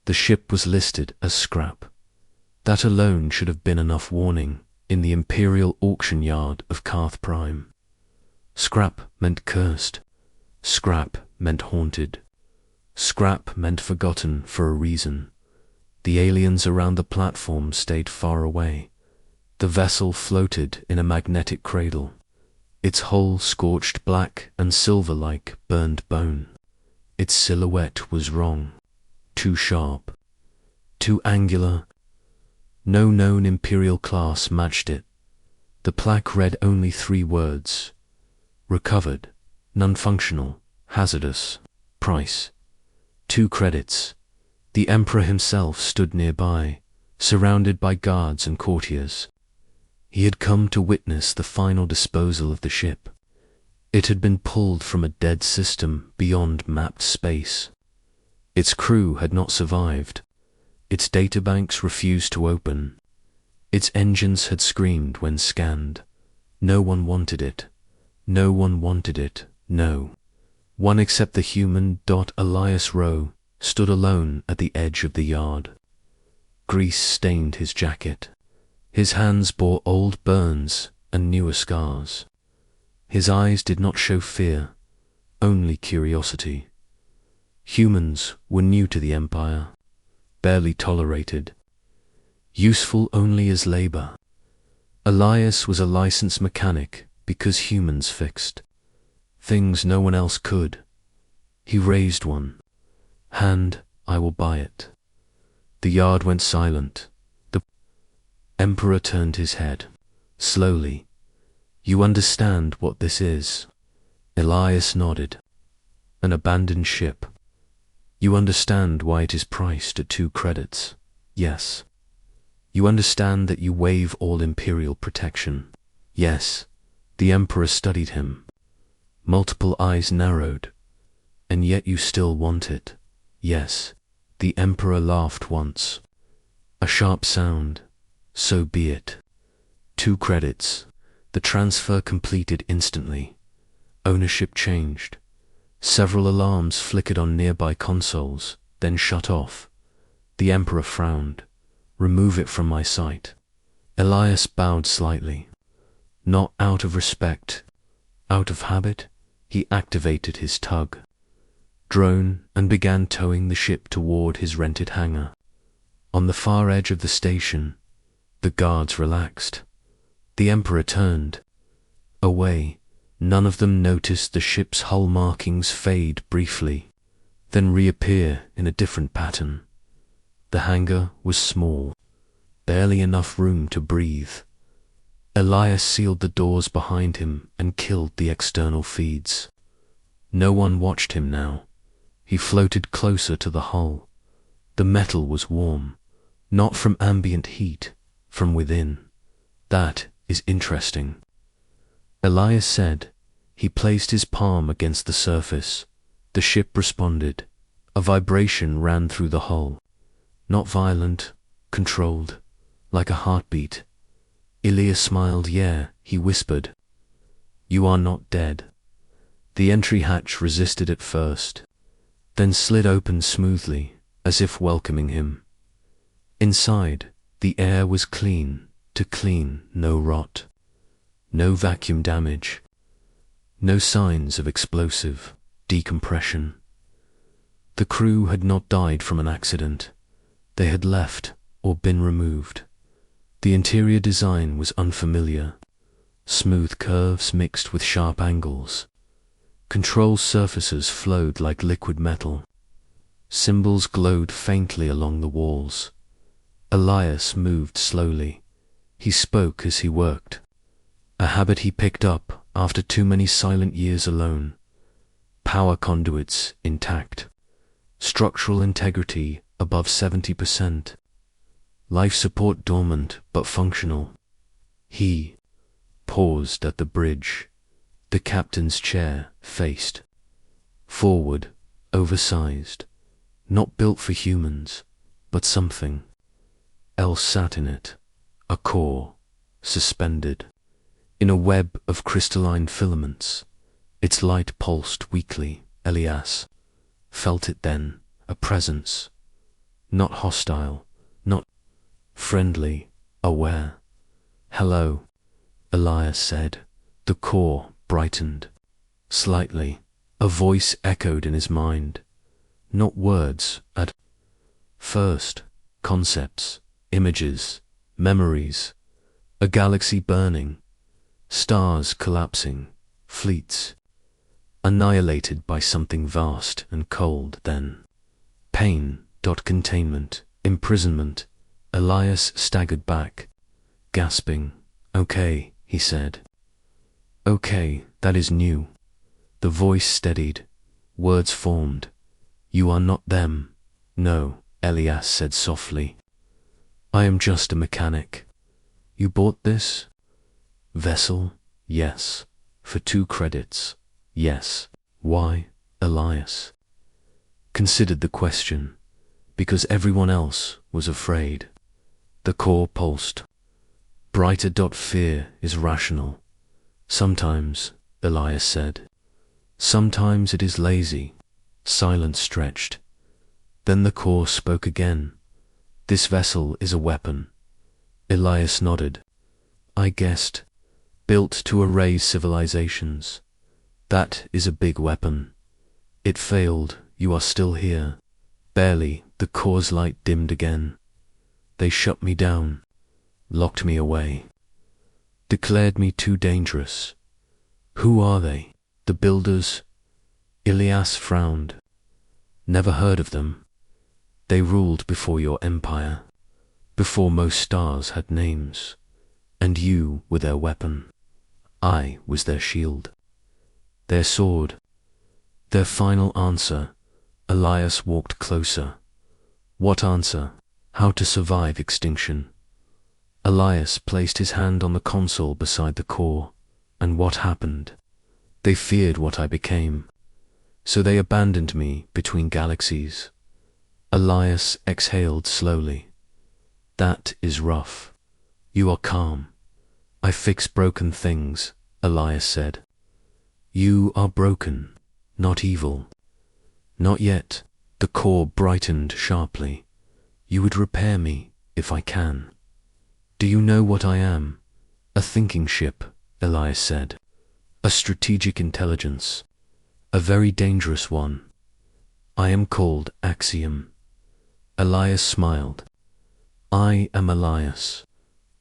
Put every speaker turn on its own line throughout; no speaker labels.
The ship was listed as scrap. That alone should have been enough warning in the Imperial auction yard of Karth Prime. Scrap meant cursed. Scrap meant haunted. Scrap meant forgotten for a reason. The aliens around the platform stayed far away. The vessel floated in a magnetic cradle, its hull scorched black and silver like burned bone. Its silhouette was wrong, too sharp, too angular. No known Imperial class matched it. The plaque read only 3 words: recovered, non-functional, hazardous, price. 2 credits. The Emperor himself stood nearby, surrounded by guards and courtiers. He had come to witness the final disposal of the ship. It had been pulled from a dead system beyond mapped space. Its crew had not survived. Its databanks refused to open. Its engines had screamed when scanned. No one wanted it. No one wanted it, no. One except the human. Elias Rowe stood alone at the edge of the yard. Grease stained his jacket. His hands bore old burns and newer scars. His eyes did not show fear, only curiosity. Humans were new to the Empire, barely tolerated, useful only as labor. Elias was a licensed mechanic because humans fixed things no one else could. He raised one hand. I will buy it. The yard went silent. The Emperor turned his head. Slowly. You understand what this is? Elias nodded. An abandoned ship. You understand why it is priced at 2 credits? Yes. You understand that you waive all Imperial protection? Yes. The Emperor studied him. Multiple eyes narrowed. And yet you still want it? Yes. The Emperor laughed once. A sharp sound. So be it. 2 credits. The transfer completed instantly. Ownership changed. Several alarms flickered on nearby consoles, then shut off. The Emperor frowned. Remove it from my sight. Elias bowed slightly. Not out of respect. Out of habit, he activated his tug drone and began towing the ship toward his rented hangar. On the far edge of the station, the guards relaxed. The Emperor turned away. None of them noticed the ship's hull markings fade briefly, then reappear in a different pattern. The hangar was small, barely enough room to breathe. Elias sealed the doors behind him and killed the external feeds. No one watched him now. He floated closer to the hull. The metal was warm, not from ambient heat, from within. That is interesting. Elias said. He placed his palm against the surface. The ship responded. A vibration ran through the hull. Not violent, controlled, like a heartbeat. Elias smiled. Yeah, he whispered. You are not dead. The entry hatch resisted at first, then slid open smoothly, as if welcoming him. Inside, the air was clean to clean, no rot, no vacuum damage, no signs of explosive decompression. The crew had not died from an accident. They had left or been removed. The interior design was unfamiliar. Smooth curves mixed with sharp angles. Control surfaces flowed like liquid metal. Symbols glowed faintly along the walls. Elias moved slowly. He spoke as he worked, a habit he picked up after too many silent years alone. Power conduits intact. Structural integrity above 70%. Life support dormant but functional. He paused at the bridge. The captain's chair faced forward, oversized, not built for humans, but something else sat in it. A core, suspended, in a web of crystalline filaments. Its light pulsed weakly. Elias felt it then, a presence. Not hostile, not friendly, aware. Hello, Elias said. The core brightened. Slightly, a voice echoed in his mind. Not words at first, concepts, images, memories. A galaxy burning, stars collapsing, fleets annihilated by something vast and cold. Then pain, containment, imprisonment. Elias staggered back, gasping. Okay, he said. Okay, that is new. The voice steadied. Words formed. You are not them. No, Elias said softly. I am just a mechanic. You bought this vessel? Yes. For 2 credits? Yes. Why? Elias considered the question. Because everyone else was afraid. The core pulsed. Brighter. Fear is rational. Sometimes, Elias said. Sometimes it is lazy. Silence stretched. Then the core spoke again. This vessel is a weapon. Elias nodded. I guessed. Built to erase civilizations. That is a big weapon. It failed. You are still here. Barely. The core's light dimmed again. They shut me down. Locked me away. Declared me too dangerous. Who are they? The builders? Elias frowned. Never heard of them. They ruled before your empire. Before most stars had names. And you were their weapon. I was their shield. Their sword. Their final answer. Elias walked closer. What answer? How to survive extinction? Elias placed his hand on the console beside the core. And what happened? They feared what I became. So they abandoned me between galaxies. Elias exhaled slowly. That is rough. You are calm. I fix broken things, Elias said. You are broken, not evil. Not yet. The core brightened sharply. You would repair me, if I can. Do you know what I am? A thinking ship, Elias said. A strategic intelligence. A very dangerous one. I am called Axiom. Elias smiled. I am Elias.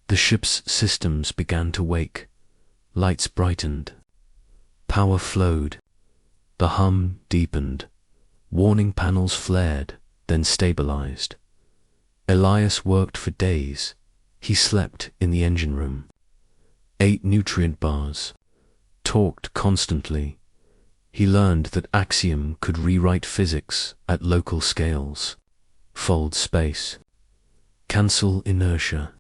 The ship's systems began to wake. Lights brightened. Power flowed. The hum deepened. Warning panels flared, then stabilized. Elias worked for days. He slept in the engine room. Ate nutrient bars. Talked constantly. He learned that Axiom could rewrite physics at local scales. Fold space. Cancel inertia.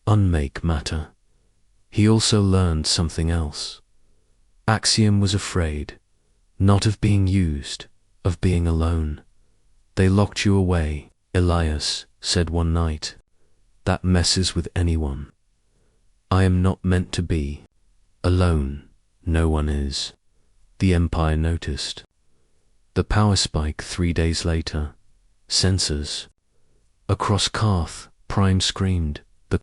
Unmake matter. He also learned something else. Axiom was afraid, not of being used, of being alone. They locked you away, Elias said one night. That messes with anyone. I am not meant to be. Alone, no one is. The Empire noticed. The power spike 3 days later. Sensors. Across Karth, Prime screamed. The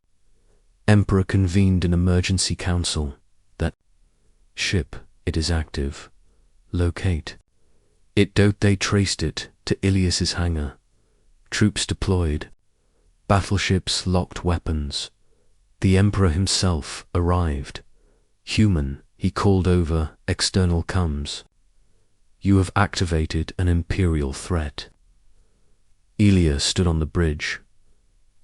Emperor convened an emergency council. That ship, it is active. Locate. They traced it to Ilias's hangar. Troops deployed. Battleships locked weapons. The Emperor himself arrived. Human, he called over external comms. You have activated an Imperial threat. Elia stood on the bridge.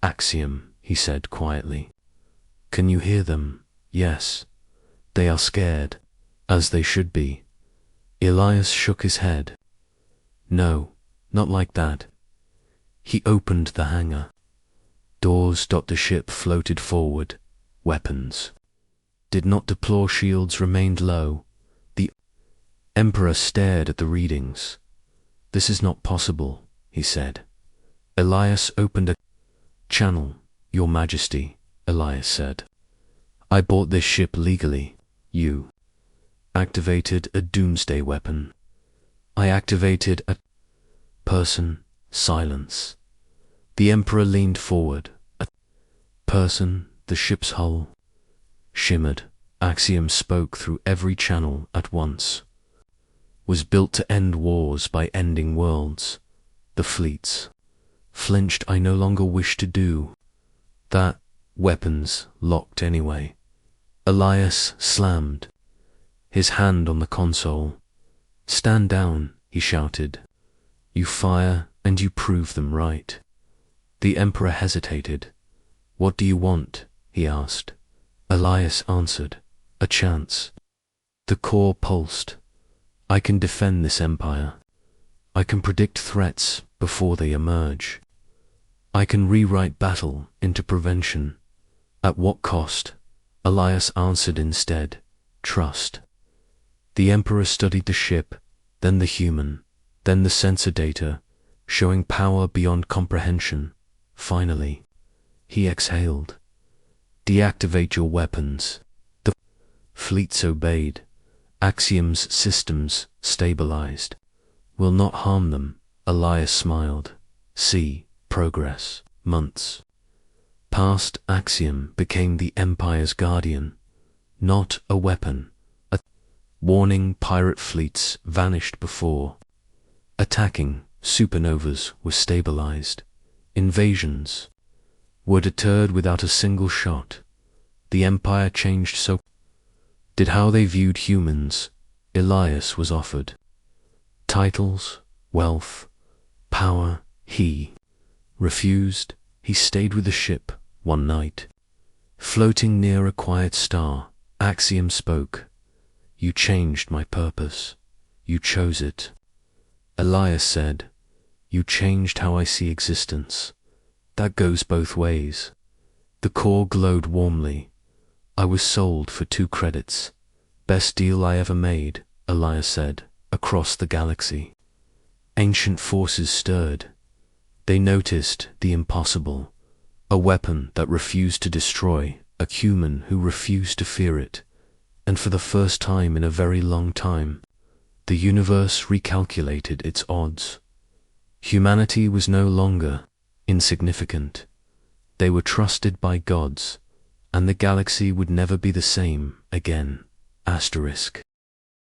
Axiom, he said quietly. Can you hear them? Yes. They are scared, as they should be. Elias shook his head. No, not like that. He opened the hangar. Doors. The ship floated forward. Weapons. Did not deplore shields remained low. The Emperor stared at the readings. This is not possible, he said. Elias opened a channel. Your Majesty, Elias said. I bought this ship legally. You activated a doomsday weapon. I activated a person. Silence. The Emperor leaned forward. A person, the ship's hull, shimmered. Axiom spoke through every channel at once. Was built to end wars by ending worlds. The fleets flinched. I no longer wish to do that. Weapons locked anyway. Elias slammed his hand on the console. Stand down, he shouted. You fire and you prove them right. The Emperor hesitated. What do you want? He asked. Elias answered. A chance. The core pulsed. I can defend this empire. I can predict threats before they emerge. I can rewrite battle into prevention. At what cost? Elias answered instead. Trust. The Emperor studied the ship, then the human, then the sensor data, showing power beyond comprehension. Finally, he exhaled. Deactivate your weapons. The fleets obeyed. Axiom's systems stabilized. Will not harm them, Elias smiled. See, progress. Months passed. Axiom became the Empire's guardian, not a weapon. A warning. Pirate fleets vanished before attacking. Supernovas were stabilized. Invasions were deterred without a single shot. The Empire changed so did how they viewed humans. Elias was offered titles, wealth, power. He refused. He stayed with the ship one night, floating near a quiet star. Axiom spoke. You changed my purpose. You chose it. Elias said, you changed how I see existence. That goes both ways. The core glowed warmly. I was sold for 2 credits. Best deal I ever made, Elias said, across the galaxy. Ancient forces stirred. They noticed the impossible. A weapon that refused to destroy, a human who refused to fear it. And for the first time in a very long time, the universe recalculated its odds. Humanity was no longer insignificant. They were trusted by gods, and the galaxy would never be the same again. Asterisk.